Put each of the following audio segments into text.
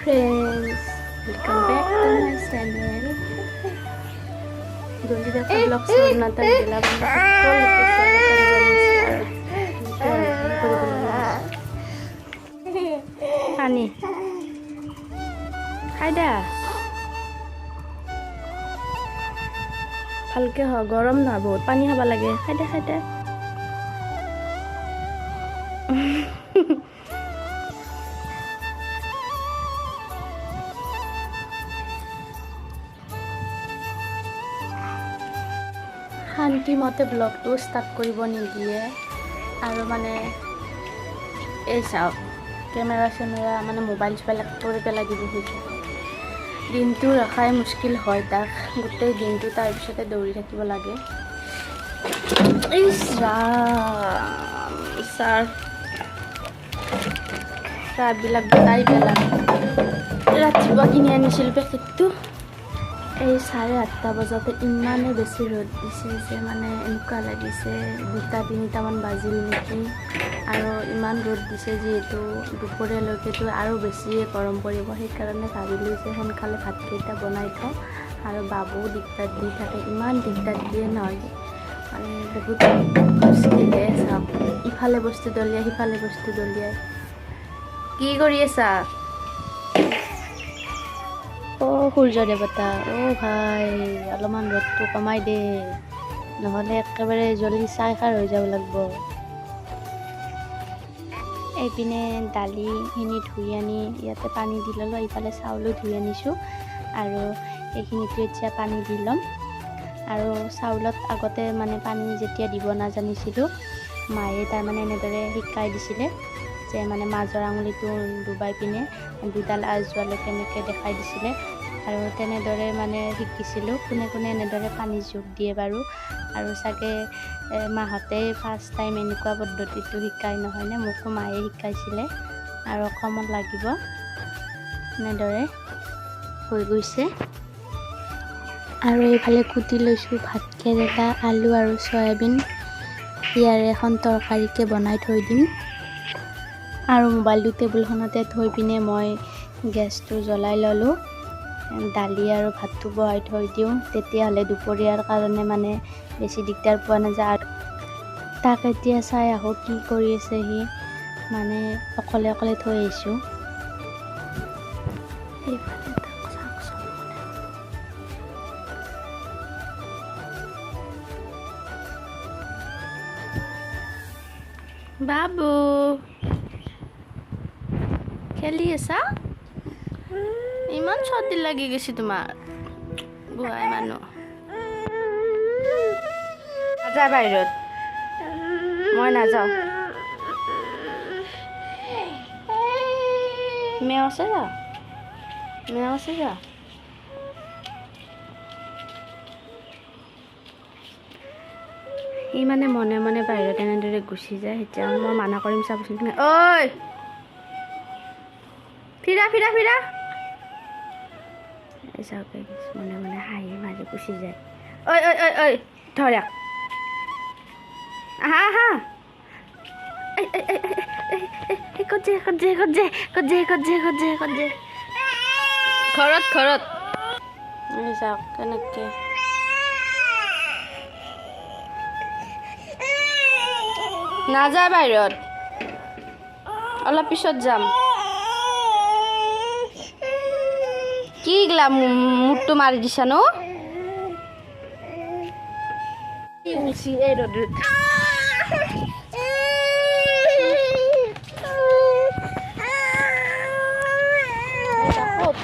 friends, welcome back to my channel. Jodi dekha vlog start na tar dila banda full pani খাইদা ভালকে হ গৰম না বহুত পানী খাবা লাগে খাইদা শান্তি মতে ব্লগটো ষ্টাৰ্ট কৰিব নিদিয়ে আৰু মানে এই চাওক কেমেৰা মানে মোবাইল কৰি পেলাই দিব খুজিছে দিনটো ৰখাই মুস্কিল হয় তাক গোটেই দিনটো তাৰপিছতে দৌৰি থাকিব লাগে চাহবিলাক গোটাই পেলাই ৰাতিপুৱা কিনি আনিছিলোঁ পেকেটটো এই 8:30 বজাতে ইমানে বেছি ৰ'দ দিছে যে মানে এনেকুৱা লাগিছে 2-3টামান বাজিল নেকি আৰু ইমান ৰ'দ দিছে যিহেতু দুপৰীয়ালৈকেতো আৰু বেছিয়ে গৰম পৰিব সেইকাৰণে ভাবিলোঁ যে সোনকালে ভাতকেইটা বনাই থওঁ আৰু বাবুও দিগদাৰ দি থাকে ইমান দিগদাৰ দিয়ে নহয় মানে বহুত মুস্কিলে চাওক ইফালে বস্তু দলিয়াই সিফালে বস্তু দলিয়াই কি কৰি আছা সূৰ্য দেৱতা ভাই অলপমান ৰ'দটো কমাই দে নহ'লে একেবাৰে জলদি চাই খাৰ হৈ যাব লাগিব এইপিনে দালিখিনি ধুই আনি ইয়াতে পানী দি ল'লোঁ এইফালে চাউলো ধুই আনিছোঁ আৰু এইখিনিতো এতিয়া পানী দি ল'ম আৰু চাউলত আগতে মানে পানী যেতিয়া দিব নাজানিছিলোঁ মায়ে তাৰমানে এনেদৰে শিকাই দিছিলে যে মানে মাজৰ আঙুলিটো ডুবাই পিনে দুডাল যোৱালৈকে এনেকৈ দেখাই দিছিলে আৰু তেনেদৰে মানে শিকিছিলোঁ কোনে এনেদৰে পানী যোগ দিয়ে বাৰু আৰু চাগে মাহঁতে ফাৰ্ষ্ট টাইম এনেকুৱা পদ্ধতিটো শিকাই নহয়নে মোকো মায়ে শিকাইছিলে আৰু অকণমান লাগিব এনেদৰে হৈ গৈছে আৰু এইফালে কুটি লৈছোঁ ভাতকেৰেলা আলু আৰু চয়াবিন ইয়াৰে এখন তৰকাৰীকৈ বনাই থৈ দিম আৰু মোবাইলটো টেবুলখনতে থৈ পিনে মই গেছটো জ্বলাই ল'লোঁ দালি আৰু ভাতটো বহাই থৈ দিওঁ তেতিয়াহ'লে দুপৰীয়াৰ কাৰণে মানে বেছি দিগদাৰ পোৱা নাযায় আৰু তাক এতিয়া চাই আহোঁ কি কৰি আছে সি মানে অকলে থৈ আহিছোঁ বাবু খেলি আছা ইমান চৰ্দি লাগি গৈছে তোমাৰ বুঢ়াই মানুহ নাযায় বাহিৰত মই নাযাওঁ মেও আছে যা ই মানে মনে মনে বাহিৰত এনেদৰে গুচি যায় এতিয়া মই মানা কৰিম চাবচোন ঐ ফিৰা চাওক মনে হাঁহি মাৰি গুচি যায় ঐ ধৰা আহা কত ঘৰত চাওক কেনেকে নাযায় বাহিৰত অলপ পিছত যাম কি গলা মুটটো মাৰি দিছা ন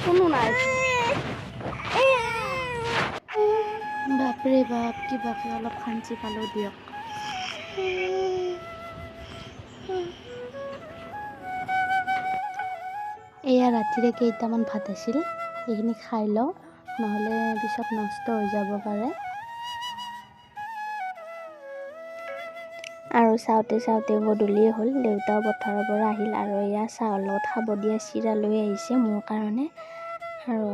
কোনো নাই বাপৰে বাপ কিবাকে অলপ শান্তি পালো দিয়ক এয়া ৰাতিৰে কেইটামান ভাত আছিল এইখিনি খাই লওঁ নহ'লে পিছত নষ্ট হৈ যাব পাৰে আৰু চাওঁতে গধূলিয়ে হ'ল দেউতাও পথাৰৰ পৰা আহিল আৰু এয়া চাহৰ লগত খাব দিয়া চিৰা লৈ আহিছে মোৰ কাৰণে আৰু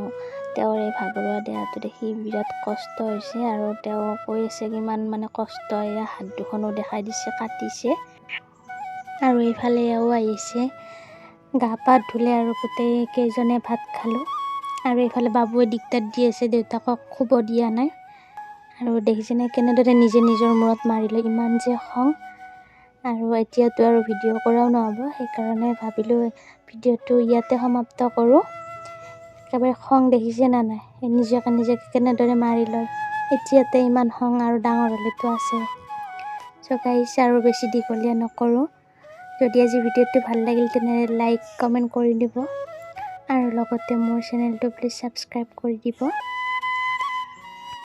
তেওঁৰ এই ভাগৰুৱা দেহাটো দেখি বিৰাট কষ্ট হৈছে আৰু তেওঁ কৈ আছে কিমান মানে কষ্ট এয়া হাত দুখনো দেখাই দিছে কাটিছে আৰু এইফালে এও আহিছে গা পা ধুলে আৰু গোটেই কেইজনে ভাত খালোঁ। আৰু এইফালে বাবুৱে দিগদাৰ দি আছে, দেউতাকক শুব দিয়া নাই। আৰু দেখিছেনে কেনেদৰে নিজে নিজৰ মূৰত মাৰিলে, ইমান যে খং। আৰু এতিয়াতো আৰু ভিডিঅ' কৰাও নহ'ব, সেইকাৰণে ভাবিলোঁ ভিডিঅ'টো ইয়াতে সমাপ্ত কৰোঁ। একেবাৰে খং দেখিছে না নাই, নিজকে কেনেদৰে মাৰি লয়। এতিয়াতে ইমান খং আৰু ডাঙৰ হ'লেতো আছে। চ' গাইছ, আৰু বেছি দীঘলীয়া নকৰোঁ। যদি আজি ভিডিঅ'টো ভাল লাগিল তেনেহ'লে লাইক কমেণ্ট কৰি দিব, আৰু লগতে মোৰ চেনেলটো প্লিজ ছাবস্ক্ৰাইব কৰি দিব।